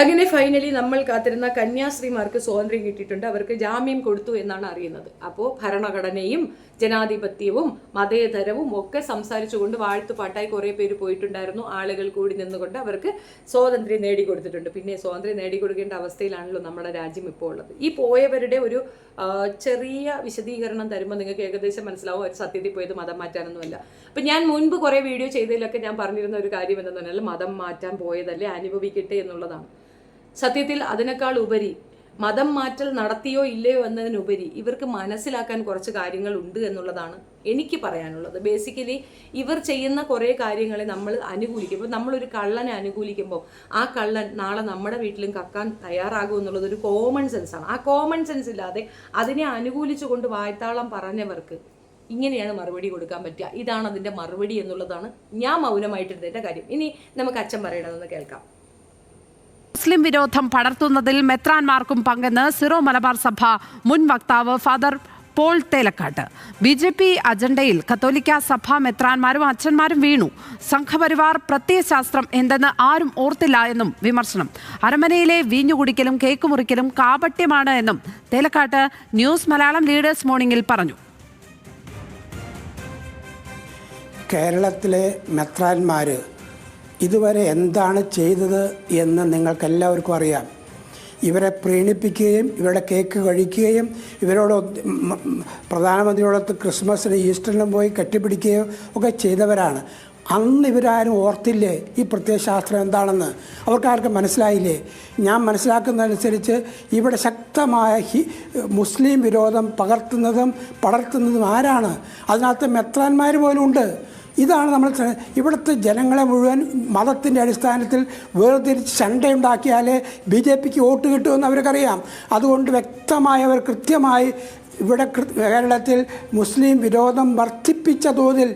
അങ്ങനെ ഫൈനലി നമ്മൾ കാത്തിരുന്ന കന്യാസ്ത്രീമാർക്ക് സ്വാതന്ത്ര്യം കിട്ടിയിട്ടുണ്ട്. അവർക്ക് ജാമ്യം കൊടുത്തു എന്നാണ് അറിയുന്നത്. അപ്പോൾ ഭരണഘടനയും ജനാധിപത്യവും മതേതരവും ഒക്കെ സംസാരിച്ചുകൊണ്ട് വാഴ്ത്തുപാട്ടായി കുറേ പേര് പോയിട്ടുണ്ടായിരുന്നു. ആളുകൾ കൂടി നിന്നുകൊണ്ട് അവർക്ക് സ്വാതന്ത്ര്യം നേടിക്കൊടുത്തിട്ടുണ്ട്. പിന്നെ സ്വാതന്ത്ര്യം നേടിക്കൊടുക്കേണ്ട അവസ്ഥയിലാണല്ലോ നമ്മുടെ രാജ്യം ഇപ്പോൾ ഉള്ളത്. ഈ പോയവരുടെ ഒരു ചെറിയ വിശദീകരണം തരുമ്പോൾ നിങ്ങൾക്ക് ഏകദേശം മനസ്സിലാവും അവർ സത്യത്തിൽ പോയത് മതം മാറ്റാനൊന്നുമല്ല. അപ്പം ഞാൻ മുൻപ് കുറേ വീഡിയോ ചെയ്തതിലൊക്കെ ഞാൻ പറഞ്ഞിരുന്ന ഒരു കാര്യം എന്തെന്ന് പറഞ്ഞാൽ മതം മാറ്റാൻ പോയതല്ലേ, അനുഭവിക്കട്ടെ എന്നുള്ളതാണ്. സത്യത്തിൽ അതിനേക്കാൾ ഉപരി മതം മാറ്റൽ നടത്തിയോ ഇല്ലയോ എന്നതിനുപരി ഇവർക്ക് മനസ്സിലാക്കാൻ കുറച്ച് കാര്യങ്ങളുണ്ട് എന്നുള്ളതാണ് എനിക്ക് പറയാനുള്ളത്. ബേസിക്കലി ഇവർ ചെയ്യുന്ന കുറേ കാര്യങ്ങളെ നമ്മൾ അനുകൂലിക്കുമ്പോൾ, നമ്മളൊരു കള്ളനെ അനുകൂലിക്കുമ്പോൾ ആ കള്ളൻ നാളെ നമ്മുടെ വീട്ടിലും കക്കാൻ തയ്യാറാകും എന്നുള്ളത് ഒരു കോമൺ സെൻസാണ്. ആ കോമൺ സെൻസ് ഇല്ലാതെ അതിനെ അനുകൂലിച്ചുകൊണ്ട് വായ്ത്താളം പറഞ്ഞവർക്ക് ഇങ്ങനെയാണ് മറുപടി കൊടുക്കാൻ പറ്റുക. ഇതാണ് അതിൻ്റെ മറുപടി എന്നുള്ളതാണ് ഞാൻ മൗനമായിട്ടിരുന്നതിൻ്റെ കാര്യം. ഇനി നമുക്ക് അച്ഛൻ പറയണമെന്ന് കേൾക്കാം. മുസ്ലിം വിരോധം പടർത്തുന്നതിൽ മെത്രാൻമാർക്കും പങ്കെന്ന് സിറോ മലബാർ സഭ മുൻ വക്താവ് ഫാദർ പോൾ തേലക്കാട്ട്. BJP അജണ്ടയിൽ കത്തോലിക്ക സഭ മെത്രാൻമാരും അച്ഛന്മാരും വീണു. സംഘപരിവാർ പ്രത്യയശാസ്ത്രം എന്തെന്ന് ആരും ഓർത്തില്ല എന്നും വിമർശനം. അരമനയിലെ വീഞ്ഞുകുടിക്കലും കേക്ക് മുറിക്കലും കാപട്യമാണ് എന്നും തേലക്കാട്ട് ന്യൂസ് മലയാളം ലീഡേഴ്സ് മോർണിംഗിൽ പറഞ്ഞു. കേരളത്തിലെ മെത്രാന്മാർ ഇതുവരെ എന്താണ് ചെയ്തത് എന്ന് നിങ്ങൾക്കെല്ലാവർക്കും അറിയാം. ഇവരെ പ്രീണിപ്പിക്കുകയും ഇവരുടെ കേക്ക് കഴിക്കുകയും ഇവരോട് പ്രധാനമന്ത്രിയോടൊത്ത് ക്രിസ്മസിനും ഈസ്റ്ററിനും പോയി കെട്ടിപ്പിടിക്കുകയോ ഒക്കെ ചെയ്തവരാണ്. അന്ന് ഇവരാരും ഓർത്തില്ലേ ഈ പ്രത്യയശാസ്ത്രം എന്താണെന്ന്? അവർക്കാർക്കും മനസ്സിലായില്ലേ? ഞാൻ മനസ്സിലാക്കുന്നതനുസരിച്ച് ഇവിടെ ശക്തമായ മുസ്ലിം വിരോധം പടർത്തുന്നതും ആരാണ്? അതിനകത്ത് മെത്രാന്മാർ പോലും ഉണ്ട്. ഇതാണ് നമ്മൾ ഇവിടുത്തെ ജനങ്ങളെ മുഴുവൻ മതത്തിൻ്റെ അടിസ്ഥാനത്തിൽ വേർതിരിച്ച് ചണ്ടയുണ്ടാക്കിയാലേ BJPക്ക് വോട്ട് കിട്ടുമെന്ന് അവർക്കറിയാം. അതുകൊണ്ട് വ്യക്തമായി അവർ കൃത്യമായി ഇവിടെ കേരളത്തിൽ മുസ്ലിം വിരോധം വർദ്ധിപ്പിച്ച തോതിൽ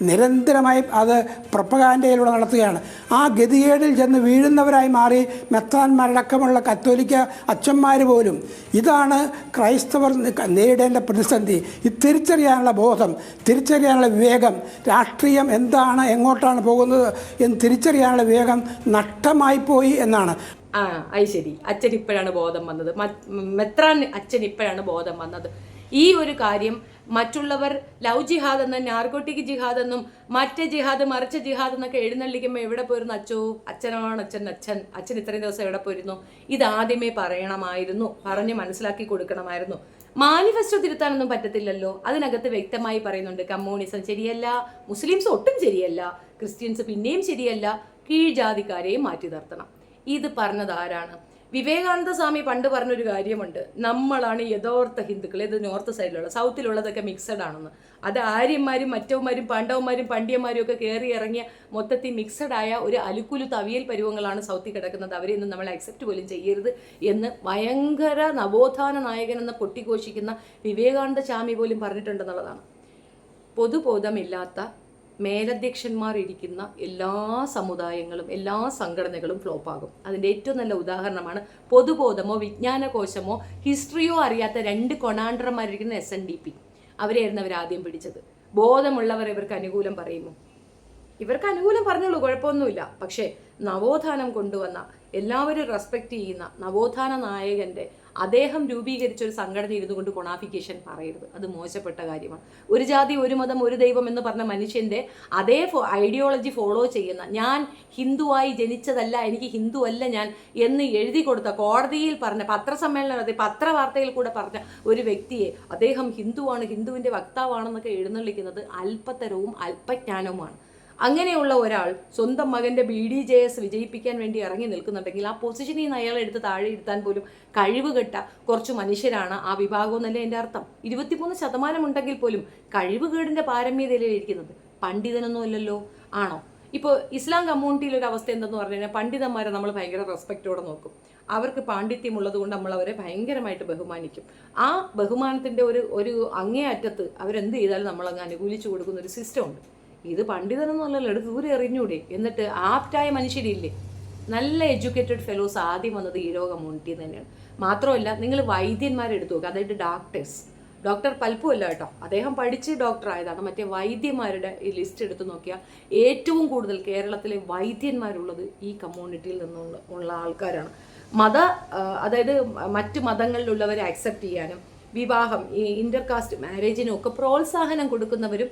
നിരന്തരമായി അത് പ്രൊപ്പഗാൻഡയിലൂടെ നടത്തുകയാണ്. ആ ഗതികേടിൽ ചെന്ന് വീഴുന്നവരായി മാറി മെത്രാന്മാരടക്കമുള്ള കത്തോലിക്ക അച്ഛന്മാർ പോലും. ഇതാണ് ക്രൈസ്തവർ നേരിടേണ്ട പ്രതിസന്ധി. ഈ തിരിച്ചറിയാനുള്ള ബോധം, തിരിച്ചറിയാനുള്ള വിവേകം, രാഷ്ട്രീയം എന്താണ്, എങ്ങോട്ടാണ് പോകുന്നത് എന്ന് തിരിച്ചറിയാനുള്ള വിവേകം നഷ്ടമായി പോയി എന്നാണ്. അത് ശരി, അച്ഛൻ ഇപ്പോഴാണ് ബോധം വന്നത്. മെത്രാൻ അച്ഛൻ ഇപ്പോഴാണ് ബോധം വന്നത്. ഈ ഒരു കാര്യം മറ്റുള്ളവർ ലവ് ജിഹാദ് എന്നും നാർക്കോട്ടിക് ജിഹാദ് എന്നും മറ്റേ ജിഹാദ് മറിച്ച ജിഹാദ് എന്നൊക്കെ എഴുന്നള്ളിക്കുമ്പോൾ എവിടെ പോയിരുന്നു? അച്ഛനാണ് അച്ഛൻ ഇത്രയും ദിവസം എവിടെ പോയിരുന്നു? ഇതാദ്യമേ പറയണമായിരുന്നു, പറഞ്ഞ് മനസ്സിലാക്കി കൊടുക്കണമായിരുന്നു. മാനിഫെസ്റ്റോ തിരുത്താനൊന്നും പറ്റത്തില്ലല്ലോ. അതിനകത്ത് വ്യക്തമായി പറയുന്നുണ്ട് കമ്മ്യൂണിസം ശരിയല്ല, മുസ്ലിംസ് ഒട്ടും ശരിയല്ല, ക്രിസ്ത്യൻസ് പിന്നെയും ശരിയല്ല, കീഴ്ജാതിക്കാരെയും മാറ്റി നിർത്തണം. ഇത് പറഞ്ഞത് ആരാണ്? വിവേകാനന്ദ സ്വാമി പണ്ട് പറഞ്ഞൊരു കാര്യമുണ്ട്, നമ്മളാണ് യഥാർത്ഥ ഹിന്ദുക്കൾ. ഇത് നോർത്ത് സൈഡിലുള്ള, സൗത്തിലുള്ളതൊക്കെ മിക്സഡ് ആണെന്ന്. അത് ആര്യന്മാരും മറ്റവന്മാരും പാണ്ഡവന്മാരും പണ്ഡിയന്മാരും ഒക്കെ കയറി ഇറങ്ങിയ മൊത്തത്തിൽ മിക്സഡ് ആയ ഒരു അലുക്കുലു തവിയൽ പരുവങ്ങളാണ് സൗത്തിൽ കിടക്കുന്നത്. അവരെയൊന്നും നമ്മൾ അക്സെപ്റ്റ് പോലും ചെയ്യരുത് എന്ന് ഭയങ്കര നവോത്ഥാന നായകൻ എന്ന് പൊട്ടിഘോഷിക്കുന്ന വിവേകാനന്ദ സ്വാമി പോലും പറഞ്ഞിട്ടുണ്ടെന്നുള്ളതാണ്. പൊതുബോധമില്ലാത്ത മേലധ്യക്ഷന്മാർ ഇരിക്കുന്ന എല്ലാ സമുദായങ്ങളും എല്ലാ സംഘടനകളും ഫ്ലോപ്പാകും. അതിൻ്റെ ഏറ്റവും നല്ല ഉദാഹരണമാണ് പൊതുബോധമോ വിജ്ഞാനകോശമോ ഹിസ്റ്ററിയോ അറിയാത്ത 2 കൊണാണ്ടർമാരിരിക്കുന്ന SNDP. അവരെയായിരുന്നു അവർ ആദ്യം പിടിച്ചത്. ബോധമുള്ളവർ ഇവർക്ക് അനുകൂലം പറയുമോ? ഇവർക്ക് അനുകൂലം പറഞ്ഞോളൂ, കുഴപ്പമൊന്നുമില്ല. പക്ഷേ നവോത്ഥാനം കൊണ്ടുവന്ന, എല്ലാവരും റെസ്പെക്റ്റ് ചെയ്യുന്ന നവോത്ഥാന നായകൻ്റെ അദ്ദേഹം രൂപീകരിച്ച ഒരു സംഘടന ഇരുന്നു കൊണ്ട് കൊണാഫിക്കേഷൻ പറയരുത്. അത് മോശപ്പെട്ട കാര്യമാണ്. ഒരു ജാതി ഒരു മതം ഒരു ദൈവം എന്ന് പറഞ്ഞ മനുഷ്യൻ്റെ അതേ ഐഡിയോളജി ഫോളോ ചെയ്യുന്ന, ഞാൻ ഹിന്ദുവായി ജനിച്ചതല്ല, എനിക്ക് ഹിന്ദു അല്ല ഞാൻ എന്ന് എഴുതി കൊടുത്ത, കോടതിയിൽ പറഞ്ഞ, പത്രസമ്മേളനം പത്രവാർത്തയിൽ കൂടെ പറഞ്ഞ ഒരു വ്യക്തിയെ അദ്ദേഹം ഹിന്ദുവാണ്, ഹിന്ദുവിൻ്റെ വക്താവാണെന്നൊക്കെ എഴുന്നള്ളിക്കുന്നത് അല്പത്തരവും അല്പജ്ഞാനവുമാണ്. അങ്ങനെയുള്ള ഒരാൾ സ്വന്തം മകൻ്റെ BDJS വിജയിപ്പിക്കാൻ വേണ്ടി ഇറങ്ങി നിൽക്കുന്നുണ്ടെങ്കിൽ ആ പൊസിഷനിൽ നിന്ന് അയാളെ എടുത്ത് താഴെ ഇരുത്താൻ പോലും കഴിവുകെട്ട കുറച്ച് മനുഷ്യരാണ് ആ വിഭാഗം എന്നല്ലേ എൻ്റെ അർത്ഥം. 23% ഉണ്ടെങ്കിൽ പോലും കഴിവുകേടിൻ്റെ പാരമ്യതയിലിരിക്കുന്നത്. പണ്ഡിതനൊന്നും അല്ലല്ലോ, ആണോ? ഇപ്പോൾ ഇസ്ലാം കമ്മ്യൂണിറ്റിയിലൊരു അവസ്ഥ എന്തെന്ന് പറഞ്ഞു കഴിഞ്ഞാൽ പണ്ഡിതന്മാരെ നമ്മൾ ഭയങ്കര റെസ്പെക്റ്റോടെ നോക്കും. അവർക്ക് പാണ്ഡിത്യമുള്ളത് കൊണ്ട് നമ്മൾ അവരെ ഭയങ്കരമായിട്ട് ബഹുമാനിക്കും. ആ ബഹുമാനത്തിൻ്റെ ഒരു അങ്ങേയറ്റത്ത് അവരെന്ത് ചെയ്താലും നമ്മളങ്ങ് അനുകൂലിച്ചു കൊടുക്കുന്ന ഒരു സിസ്റ്റം ഉണ്ട്. ഇത് പണ്ഡിതനൊന്നുമല്ലല്ലോ, എടുത്ത് ദൂരെ എറിഞ്ഞൂടെ? എന്നിട്ട് ആപ്റ്റായ മനുഷ്യരില്ലേ, നല്ല എഡ്യൂക്കേറ്റഡ് ഫെലോസ് ആദ്യം വന്നത് ഈഴവ കമ്മ്യൂണിറ്റി തന്നെയാണ്. മാത്രമല്ല, നിങ്ങൾ വൈദ്യന്മാരെടുത്ത് നോക്കുക, അതായത് ഡോക്ടേഴ്സ്. ഡോക്ടർ പൽപ്പു അല്ല കേട്ടോ, അദ്ദേഹം പഠിച്ച് ഡോക്ടർ ആയതാണ്. മറ്റേ വൈദ്യന്മാരുടെ ഈ ലിസ്റ്റ് എടുത്ത് നോക്കിയാൽ ഏറ്റവും കൂടുതൽ കേരളത്തിലെ വൈദ്യന്മാരുള്ളത് ഈ കമ്മ്യൂണിറ്റിയിൽ നിന്നുള്ള ആൾക്കാരാണ്. അതായത് മറ്റു മതങ്ങളിലുള്ളവരെ അക്സെപ്റ്റ് ചെയ്യാനും വിവാഹം ഈ ഇന്റർകാസ്റ്റ് മാരേജിനും ഒക്കെ പ്രോത്സാഹനം കൊടുക്കുന്നവരും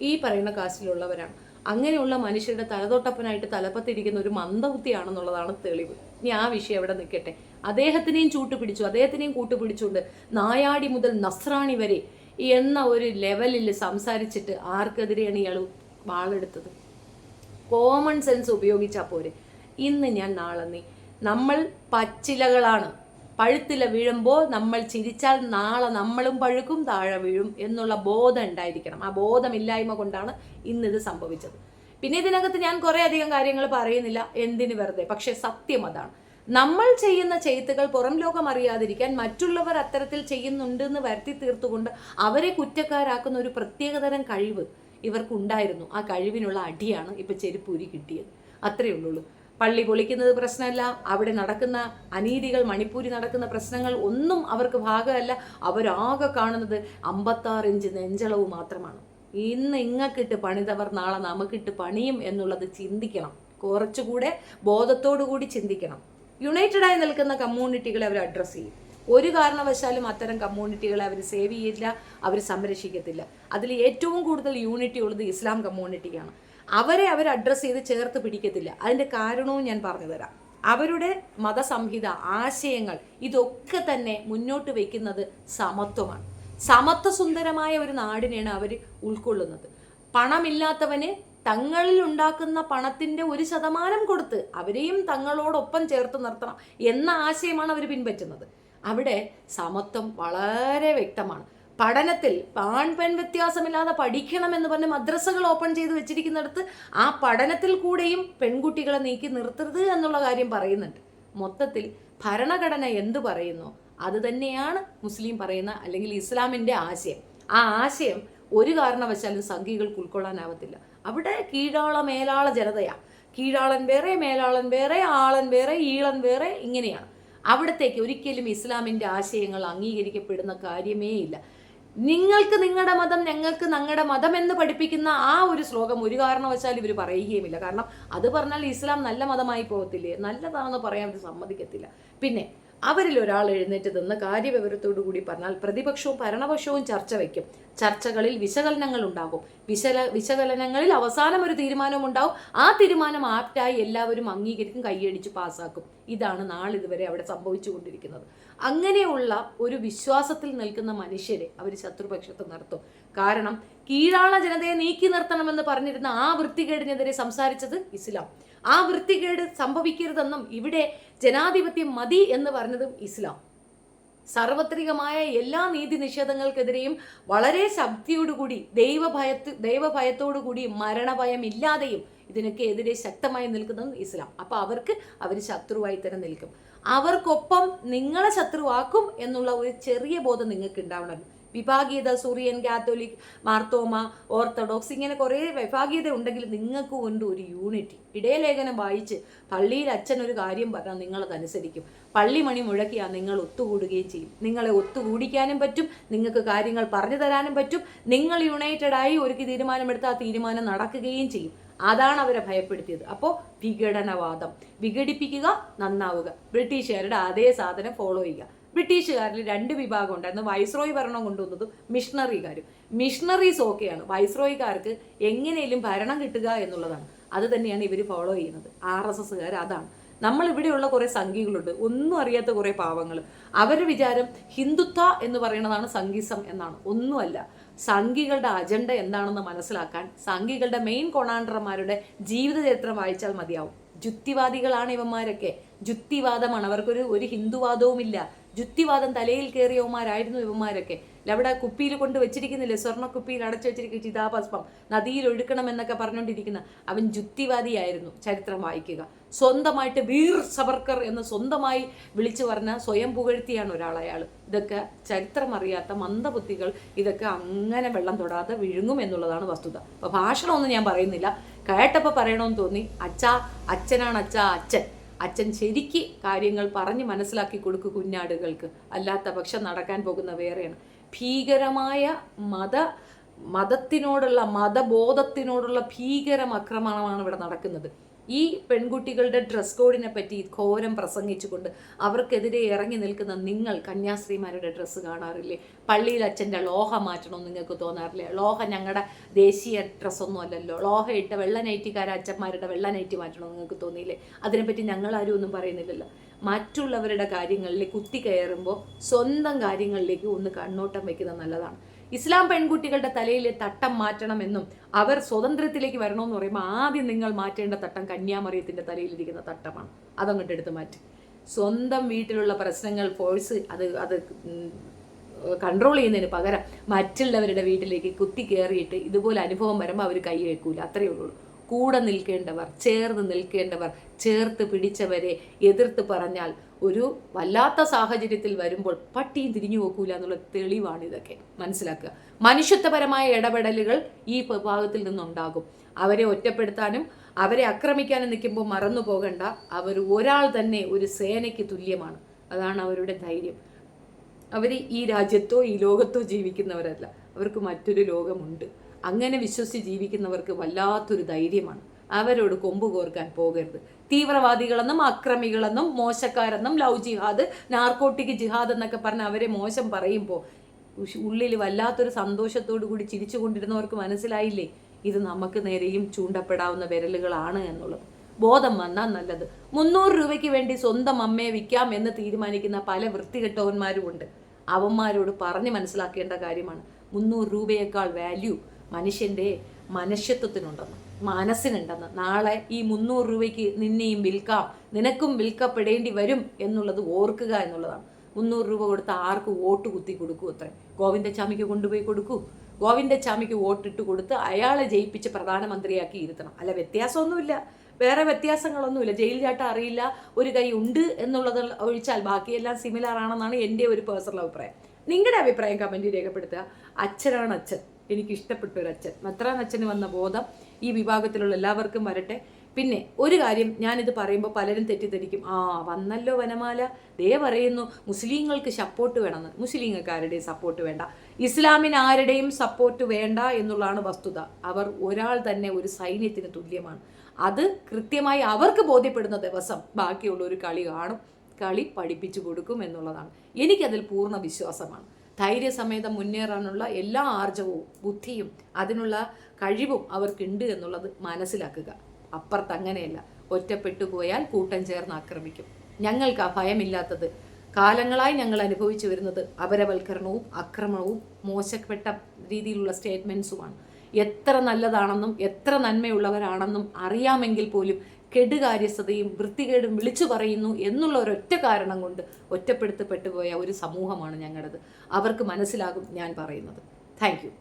ഈ പറയുന്ന കാസ്റ്റിലുള്ളവരാണ്. അങ്ങനെയുള്ള മനുഷ്യരുടെ തലതൊട്ടപ്പനായിട്ട് തലപ്പത്തിരിക്കുന്ന ഒരു മന്ദബുദ്ധിയാണെന്നുള്ളതാണ് തെളിവ്. ഇനി ആ വിഷയം എവിടെ നിൽക്കട്ടെ. അദ്ദേഹത്തിനെയും കൂട്ടുപിടിച്ചുകൊണ്ട് നായാടി മുതൽ നസ്രാണി വരെ എന്ന ഒരു ലെവലിൽ സംസാരിച്ചിട്ട് ആർക്കെതിരെയാണ് ഇയാൾ വാളെടുത്തത്? കോമൺ സെൻസ് ഉപയോഗിച്ചാൽ പോരെ. ഇന്ന് ഞാൻ നാളെ നീ നമ്മൾ പച്ചിലകളാണ്. പഴുത്തില വീഴുമ്പോൾ നമ്മൾ ചിരിച്ചാൽ നാളെ നമ്മളും പഴുക്കും, താഴെ വീഴും എന്നുള്ള ബോധം ഉണ്ടായിരിക്കണം. ആ ബോധമില്ലായ്മ കൊണ്ടാണ് ഇന്നിത് സംഭവിച്ചത്. പിന്നെ ഇതിനകത്ത് ഞാൻ കുറേ അധികം കാര്യങ്ങൾ പറയുന്നില്ല, എന്തിന് വെറുതെ. പക്ഷെ സത്യം അതാണ്, നമ്മൾ ചെയ്യുന്ന ചെയ്ത്തുകൾ പുറം ലോകം അറിയാതിരിക്കാൻ മറ്റുള്ളവർ അത്തരത്തിൽ ചെയ്യുന്നുണ്ടെന്ന് വരുത്തി തീർത്തുകൊണ്ട് അവരെ കുറ്റക്കാരാക്കുന്ന ഒരു പ്രത്യേകതരം കഴിവ് ഇവർക്കുണ്ടായിരുന്നു. ആ കഴിവിനുള്ള അടിയാണ് ഇപ്പൊ ചെരുപ്പൂരി കിട്ടിയത്. അത്രയേ ഉള്ളൂ. പള്ളി പൊളിക്കുന്നത് പ്രശ്നമല്ല, അവിടെ നടക്കുന്ന അനീതികൾ, മണിപ്പൂരി നടക്കുന്ന പ്രശ്നങ്ങൾ ഒന്നും അവർക്ക് ഭാഗമല്ല. അവരാകെ കാണുന്നത് 56 ഇഞ്ച് നെഞ്ചളവ് മാത്രമാണ്. ഇന്ന് ഇങ്ങക്കിട്ട് പണിതവർ നാളെ നമുക്കിട്ട് പണിയും എന്നുള്ളത് ചിന്തിക്കണം. കുറച്ചുകൂടെ ബോധത്തോടു കൂടി ചിന്തിക്കണം. യുണൈറ്റഡായി നിൽക്കുന്ന കമ്മ്യൂണിറ്റികളെ അവർ അഡ്രസ്സ് ചെയ്യും. ഒരു കാരണവശാലും അത്തരം കമ്മ്യൂണിറ്റികളെ അവർ സേവ് ചെയ്യില്ല, അവർ സംരക്ഷിക്കത്തില്ല. അതിൽ ഏറ്റവും കൂടുതൽ യൂണിറ്റി ഉള്ളത് ഇസ്ലാം കമ്മ്യൂണിറ്റിക്കാണ്. അവരെ അവർ അഡ്രസ്സ് ചെയ്ത് ചേർത്ത് പിടിക്കത്തില്ല. അതിൻ്റെ കാരണവും ഞാൻ പറഞ്ഞു തരാം. അവരുടെ മതസംഹിത, ആശയങ്ങൾ ഇതൊക്കെ തന്നെ മുന്നോട്ട് വയ്ക്കുന്നത് സമത്വമാണ്. സമത്വസുന്ദരമായ ഒരു നാടിനെയാണ് അവർ ഉൾക്കൊള്ളുന്നത്. പണമില്ലാത്തവന് തങ്ങളിൽ ഉണ്ടാക്കുന്ന പണത്തിൻ്റെ 1% കൊടുത്ത് അവരെയും തങ്ങളോടൊപ്പം ചേർത്ത് നിർത്തണം എന്ന ആശയമാണ് അവർ പിൻപറ്റുന്നത്. അവിടെ സമത്വം വളരെ വ്യക്തമാണ്. പഠനത്തിൽ ആൺ-പെൺ വ്യത്യാസമില്ലാതെ പഠിക്കണമെന്ന് പറഞ്ഞ് മദ്രസകൾ ഓപ്പൺ ചെയ്ത് വെച്ചിരിക്കുന്നിടത്ത് ആ പഠനത്തിൽ കൂടെയും പെൺകുട്ടികളെ നീക്കി നിർത്തരുത് എന്നുള്ള കാര്യം പറയുന്നുണ്ട്. മൊത്തത്തിൽ ഭരണഘടന എന്തു പറയുന്നു അത് തന്നെയാണ് മുസ്ലിം പറയുന്ന അല്ലെങ്കിൽ ഇസ്ലാമിൻ്റെ ആശയം. ആ ആശയം ഒരു കാരണവശാലും സംഘികൾക്ക് ഉൾക്കൊള്ളാനാവത്തില്ല. അവിടെ കീഴാള മേലാള ജനതയാണ്. കീഴാളൻ വേറെ, മേലാളൻ വേറെ, ആളൻ വേറെ, ഈളൻ വേറെ, ഇങ്ങനെയാണ്. അവിടത്തേക്ക് ഒരിക്കലും ഇസ്ലാമിൻ്റെ ആശയങ്ങൾ അംഗീകരിക്കപ്പെടുന്ന കാര്യമേ ഇല്ല. നിങ്ങൾക്ക് നിങ്ങളുടെ മതം, ഞങ്ങൾക്ക് ഞങ്ങളുടെ മതം എന്ന് പഠിപ്പിക്കുന്ന ആ ഒരു ശ്ലോകം ഒരു കാരണവശാലും ഇവർ പറയുകയുമില്ല. കാരണം അത് പറഞ്ഞാൽ ഇസ്ലാം നല്ല മതമായി പോകത്തില്ലേ, നല്ലതാണെന്ന് പറയാൻ അവർ സമ്മതിക്കത്തില്ല. പിന്നെ അവരിൽ ഒരാൾ എഴുന്നേറ്റ് നിന്ന് കാര്യവിവരത്തോടു കൂടി പറഞ്ഞാൽ പ്രതിപക്ഷവും ഭരണപക്ഷവും ചർച്ച വയ്ക്കും. ചർച്ചകളിൽ വിശകലനങ്ങൾ ഉണ്ടാകും. വിശകലനങ്ങളിൽ അവസാനം ഒരു തീരുമാനം ഉണ്ടാവും. ആ തീരുമാനം ആപ്റ്റായി എല്ലാവരും അംഗീകരിക്കും, കൈയടിച്ച് പാസ്സാക്കും. ഇതാണ് നാളിതുവരെ അവിടെ സംഭവിച്ചുകൊണ്ടിരിക്കുന്നത്. അങ്ങനെയുള്ള ഒരു വിശ്വാസത്തിൽ നിൽക്കുന്ന മനുഷ്യരെ അവർ ശത്രുപക്ഷത്ത് നിർത്തും. കാരണം കീഴാള ജനതയെ നീക്കി നിർത്തണമെന്ന് പറഞ്ഞിരുന്ന ആ വൃത്തികേടിനെതിരെ സംസാരിച്ചത് ഇസ്ലാം. ആ വൃത്തികേട് സംഭവിക്കരുതെന്നും ഇവിടെ ജനാധിപത്യം മതി എന്ന് പറഞ്ഞതും ഇസ്ലാം. സാർവത്രികമായ എല്ലാ നീതി നിഷേധങ്ങൾക്കെതിരെയും വളരെ ശക്തിയോടുകൂടി ദൈവഭയത്തോടുകൂടി മരണഭയം ഇല്ലാതെയും ഇതിനൊക്കെ എതിരെ ശക്തമായി നിൽക്കുന്നതും ഇസ്ലാം. അപ്പൊ അവർക്ക് അവർ ശത്രുവായി തന്നെ നിൽക്കും. അവർക്കൊപ്പം നിങ്ങളെ ശത്രുവാക്കും എന്നുള്ള ഒരു ചെറിയ ബോധം നിങ്ങൾക്ക് ഉണ്ടാവണം. വിഭാഗീയത, സൂറിയൻ, കാത്തോലിക്, മാർത്തോമ, ഓർത്തഡോക്സ്, ഇങ്ങനെ കുറേ വിഭാഗീയത ഉണ്ടെങ്കിൽ നിങ്ങൾക്ക് കൊണ്ട് ഒരു യൂണിറ്റി. ഇടയലേഖനം വായിച്ച് പള്ളിയിൽ അച്ഛൻ ഒരു കാര്യം പറഞ്ഞാൽ നിങ്ങളതനുസരിക്കും. പള്ളി മണി മുഴക്കിയാൽ നിങ്ങൾ ഒത്തുകൂടുകയും ചെയ്യും. നിങ്ങളെ ഒത്തുകൂടിക്കാനും പറ്റും, നിങ്ങൾക്ക് കാര്യങ്ങൾ പറഞ്ഞു തരാനും പറ്റും. നിങ്ങൾ യുണൈറ്റഡായി ഒരു തീരുമാനമെടുത്ത് ആ തീരുമാനം നടക്കുകയും ചെയ്യും. അതാണ് അവരെ ഭയപ്പെടുത്തിയത്. അപ്പോൾ വിഘടനവാദം, വിഘടിപ്പിക്കുക, നന്നാവുക. ബ്രിട്ടീഷുകാരുടെ അതേ സാധനം ഫോളോ ചെയ്യുക. ബ്രിട്ടീഷുകാരിൽ 2 വിഭാഗം ഉണ്ടായിരുന്നു. വൈസ്രോയി ഭരണം കൊണ്ടുവന്നതും മിഷണറിക്കാരും. മിഷണറീസ് ഓക്കെയാണ്, വൈസ്രോയിക്കാർക്ക് എങ്ങനെയും ഭരണം കിട്ടുക എന്നുള്ളതാണ്. അത് തന്നെയാണ് ഇവർ ഫോളോ ചെയ്യുന്നത്. RSSകാർ അതാണ്. നമ്മളിവിടെയുള്ള കുറേ സംഘികളുണ്ട്, ഒന്നും അറിയാത്ത കുറേ പാവങ്ങൾ. അവരുടെ വിചാരം ഹിന്ദുത്വ എന്ന് പറയുന്നതാണ് സംഘിസം എന്നാണ്. ഒന്നുമല്ല. സംഘികളുടെ അജണ്ട എന്താണെന്ന് മനസ്സിലാക്കാൻ സംഘികളുടെ മെയിൻ കൊണാണ്ടർമാരുടെ ജീവിത ചരിത്രം വായിച്ചാൽ മതിയാവും. ജുക്തിവാദികളാണ് ഇവന്മാരൊക്കെ. ജുക്തിവാദമാണ്, അവർക്കൊരു ഹിന്ദുവാദവുമില്ല. ജുക്തിവാദം തലയിൽ കയറിയവന്മാരായിരുന്നു ഇവന്മാരൊക്കെ. അവിടെ കുപ്പിയിൽ കൊണ്ട് വെച്ചിരിക്കുന്നില്ലേ, സ്വർണ്ണ കുപ്പിയിൽ അടച്ചു വെച്ചിരിക്കുന്ന ചിതാഭസ്മം നദിയിൽ ഒഴുക്കണം എന്നൊക്കെ പറഞ്ഞുകൊണ്ടിരിക്കുന്ന അവൻ ജുക്തിവാദിയായിരുന്നു. ചരിത്രം വായിക്കുക. സ്വന്തമായിട്ട് വീർ സവർക്കർ എന്ന് സ്വന്തമായി വിളിച്ചു പറഞ്ഞ സ്വയം പുകഴ്ത്തിയാണ് ഒരാളയാൾ. ഇതൊക്കെ ചരിത്രം അറിയാത്ത മന്ദബുദ്ധികൾ ഇതൊക്കെ അങ്ങനെ വെള്ളം തൊടാതെ വിഴുങ്ങും എന്നുള്ളതാണ് വസ്തുത. അപ്പോൾ ഭാഷണമൊന്നും ഞാൻ പറയുന്നില്ല, കേട്ടപ്പോൾ പറയണമെന്ന് തോന്നി. അച്ഛനാണ് അച്ഛൻ. അച്ഛൻ ശരിക്ക് കാര്യങ്ങൾ പറഞ്ഞ് മനസ്സിലാക്കി കൊടുക്കും കുഞ്ഞാടുകൾക്ക്. അല്ലാത്ത പക്ഷം നടക്കാൻ പോകുന്ന വേറെയാണ്. ഭീകരമായ മതത്തിനോടുള്ള, മതബോധത്തിനോടുള്ള ഭീകരം ആക്രമണമാണ് ഇവിടെ നടക്കുന്നത്. ഈ പെൺകുട്ടികളുടെ ഡ്രസ് കോഡിനെ പറ്റി ഘോരം പ്രസംഗിച്ചുകൊണ്ട് അവർക്കെതിരെ ഇറങ്ങി നിൽക്കുന്ന നിങ്ങൾ കന്യാസ്ത്രീമാരുടെ ഡ്രസ്സ് കാണാറില്ലേ? പള്ളിയിൽ അച്ഛൻ്റെ ലോഹ മാറ്റണമെന്ന് നിങ്ങൾക്ക് തോന്നാറില്ലേ? ലോഹ ഞങ്ങളുടെ ദേശീയ ഡ്രസ്സൊന്നും അല്ലല്ലോ. ലോഹ ഇട്ട വെള്ള നൈറ്റിക്കാര അച്ഛന്മാരുടെ വെള്ള നൈറ്റി മാറ്റണമെന്ന് നിങ്ങൾക്ക് തോന്നിയില്ലേ? അതിനെപ്പറ്റി ഞങ്ങളാരും ഒന്നും പറയുന്നില്ലല്ലോ. മറ്റുള്ളവരുടെ കാര്യങ്ങളിൽ കുത്തി കയറുമ്പോൾ സ്വന്തം കാര്യങ്ങളിലേക്ക് ഒന്ന് കണ്ണോട്ടം വെക്കുന്നത് നല്ലതാണ്. ഇസ്ലാം പെൺകുട്ടികളുടെ തലയിലെ തട്ടം മാറ്റണമെന്നും അവർ സ്വതന്ത്രത്തിലേക്ക് വരണമെന്ന് പറയുമ്പോൾ ആദ്യം നിങ്ങൾ മാറ്റേണ്ട തട്ടം കന്യാമറിയത്തിൻ്റെ തലയിലിരിക്കുന്ന തട്ടമാണ്. അതങ്ങോട്ട് എടുത്ത് മാറ്റി. സ്വന്തം വീട്ടിലുള്ള പ്രശ്നങ്ങൾ ഫോഴ്സ് അത് കൺട്രോൾ ചെയ്യുന്നതിന് പകരം മറ്റുള്ളവരുടെ വീട്ടിലേക്ക് കുത്തി കയറിയിട്ട് ഇതുപോലെ അനുഭവം വരുമ്പോൾ അവർ കൈ വെക്കൂല. അത്രയേ ഉള്ളൂ. കൂടെ നിൽക്കേണ്ടവർ, ചേർന്ന് നിൽക്കേണ്ടവർ, ചേർത്ത് പിടിച്ചവരെ എതിർത്ത് പറഞ്ഞാൽ ഒരു വല്ലാത്ത സാഹചര്യത്തിൽ വരുമ്പോൾ പട്ടിയും തിരിഞ്ഞു നോക്കൂല എന്നുള്ള തെളിവാണ് ഇതൊക്കെ. മനസ്സിലാക്കുക. മനുഷ്യത്വപരമായ ഇടപെടലുകൾ ഈ വിഭാഗത്തിൽ നിന്നുണ്ടാകും. അവരെ ഒറ്റപ്പെടുത്താനും അവരെ ആക്രമിക്കാനും നിൽക്കുമ്പോൾ മറന്നു പോകണ്ട, അവർ ഒരാൾ തന്നെ ഒരു സേനയ്ക്ക് തുല്യമാണ്. അതാണ് അവരുടെ ധൈര്യം. അവർ ഈ രാജ്യത്തോ ഈ ലോകത്തോ ജീവിക്കുന്നവരല്ല, അവർക്ക് മറ്റൊരു ലോകമുണ്ട്. അങ്ങനെ വിശ്വസിച്ച് ജീവിക്കുന്നവർക്ക് വല്ലാത്തൊരു ധൈര്യമാണ്. അവരോട് കൊമ്പ് കോർക്കാൻ പോകരുത്. തീവ്രവാദികളെന്നും അക്രമികളെന്നും മോശക്കാരെന്നും ലവ് ജിഹാദ്, നാർക്കോട്ടിക് ജിഹാദ് എന്നൊക്കെ പറഞ്ഞ് അവരെ മോശം പറയുമ്പോൾ ഉള്ളിൽ വല്ലാത്തൊരു സന്തോഷത്തോടു കൂടി ചിരിച്ചുകൊണ്ടിരുന്നവർക്ക് മനസ്സിലായില്ലേ ഇത് നമുക്ക് നേരെയും ചൂണ്ടപ്പെടാവുന്ന വിരലുകളാണ് എന്നുള്ളത്. ബോധം വന്നാൽ നല്ലത്. 300 രൂപയ്ക്ക് വേണ്ടി സ്വന്തം അമ്മയെ വിൽക്കാം എന്ന് തീരുമാനിക്കുന്ന പല വൃത്തികെട്ടവന്മാരുമുണ്ട്. അവന്മാരോട് പറഞ്ഞ് മനസ്സിലാക്കേണ്ട കാര്യമാണ് 300 രൂപയേക്കാൾ വാല്യൂ മനുഷ്യൻ്റെ മനുഷ്യത്വത്തിനുണ്ടെന്ന്, മനസ്സിനുണ്ടെന്ന്. നാളെ ഈ 300 രൂപയ്ക്ക് നിന്നെയും വിൽക്കാം, നിനക്കും വിൽക്കപ്പെടേണ്ടി വരും എന്നുള്ളത് ഓർക്കുക എന്നുള്ളതാണ്. 300 രൂപ കൊടുത്ത് ആർക്ക് വോട്ട് കുത്തി കൊടുക്കൂ? അത്രേ ഗോവിന്ദച്ചാമിക്ക് കൊണ്ടുപോയി കൊടുക്കൂ. ഗോവിന്ദച്ചാമിക്ക് വോട്ടിട്ട് കൊടുത്ത് അയാളെ ജയിപ്പിച്ച് പ്രധാനമന്ത്രിയാക്കി ഇരുത്തണം. അല്ല, വ്യത്യാസമൊന്നുമില്ല, വേറെ വ്യത്യാസങ്ങളൊന്നുമില്ല. ജയിൽ ചാട്ടം അറിയില്ല, ഒരു കൈ ഉണ്ട് എന്നുള്ളത് ഒഴിച്ചാൽ ബാക്കിയെല്ലാം സിമിലർ ആണെന്നാണ് എൻ്റെ ഒരു പേഴ്സണൽ അഭിപ്രായം. നിങ്ങളുടെ അഭിപ്രായം കമൻറ്റിൽ രേഖപ്പെടുത്തുക. അച്ഛനാണ് അച്ഛൻ. എനിക്ക് ഇഷ്ടപ്പെട്ട ഒരു അച്ഛൻ. മെത്രാൻ അച്ഛന് വന്ന ബോധം ഈ വിഭാഗത്തിലുള്ള എല്ലാവർക്കും വരട്ടെ. പിന്നെ ഒരു കാര്യം, ഞാനിത് പറയുമ്പോൾ പലരും തെറ്റിദ്ധരിക്കും, വന്നല്ലോ വനമാല, ദേ പറയുന്നു മുസ്ലിങ്ങൾക്ക് സപ്പോർട്ട് വേണമെന്ന്. മുസ്ലിങ്ങൾക്ക് ആരുടെയും സപ്പോർട്ട് വേണ്ട, ഇസ്ലാമിന് ആരുടെയും സപ്പോർട്ട് വേണ്ട എന്നുള്ളതാണ് വസ്തുത. അവർ ഒരാൾ തന്നെ ഒരു സൈന്യത്തിന് തുല്യമാണ്. അത് കൃത്യമായി അവർക്ക് ബോധ്യപ്പെടുന്ന ദിവസം ബാക്കിയുള്ള ഒരു കളി കാണും, കളി പഠിപ്പിച്ചു കൊടുക്കും എന്നുള്ളതാണ്. എനിക്കതിൽ പൂർണ്ണ വിശ്വാസമാണ്. ധൈര്യസമേതം മുന്നേറാനുള്ള എല്ലാ ആർജവവും ബുദ്ധിയും അതിനുള്ള കഴിവും അവർക്കുണ്ട് എന്നുള്ളത് മനസ്സിലാക്കുക. അപ്പുറത്ത് അങ്ങനെയല്ല. ഒറ്റപ്പെട്ടു പോയാൽ കൂട്ടം ചേർന്ന് ആക്രമിക്കും. ഞങ്ങൾക്ക് ആ ഭയമില്ലാത്തത് കാലങ്ങളായി ഞങ്ങൾ അനുഭവിച്ചു വരുന്നത് അപരവൽക്കരണവും അക്രമണവും മോശപ്പെട്ട രീതിയിലുള്ള സ്റ്റേറ്റ്മെൻറ്റ്സുമാണ്. എത്ര നല്ലതാണെന്നും എത്ര നന്മയുള്ളവരാണെന്നും അറിയാമെങ്കിൽ പോലും കെടുകാര്യസ്ഥതയും വൃത്തികേടും വിളിച്ചു പറയുന്നു എന്നുള്ള ഒരൊറ്റ കാരണം കൊണ്ട് ഒറ്റപ്പെടുത്തപ്പെട്ടു പോയ ഒരു സമൂഹമാണ് ഞങ്ങളുടേത്. അവർക്ക് മനസ്സിലാകും ഞാൻ പറയുന്നത്. Thank you.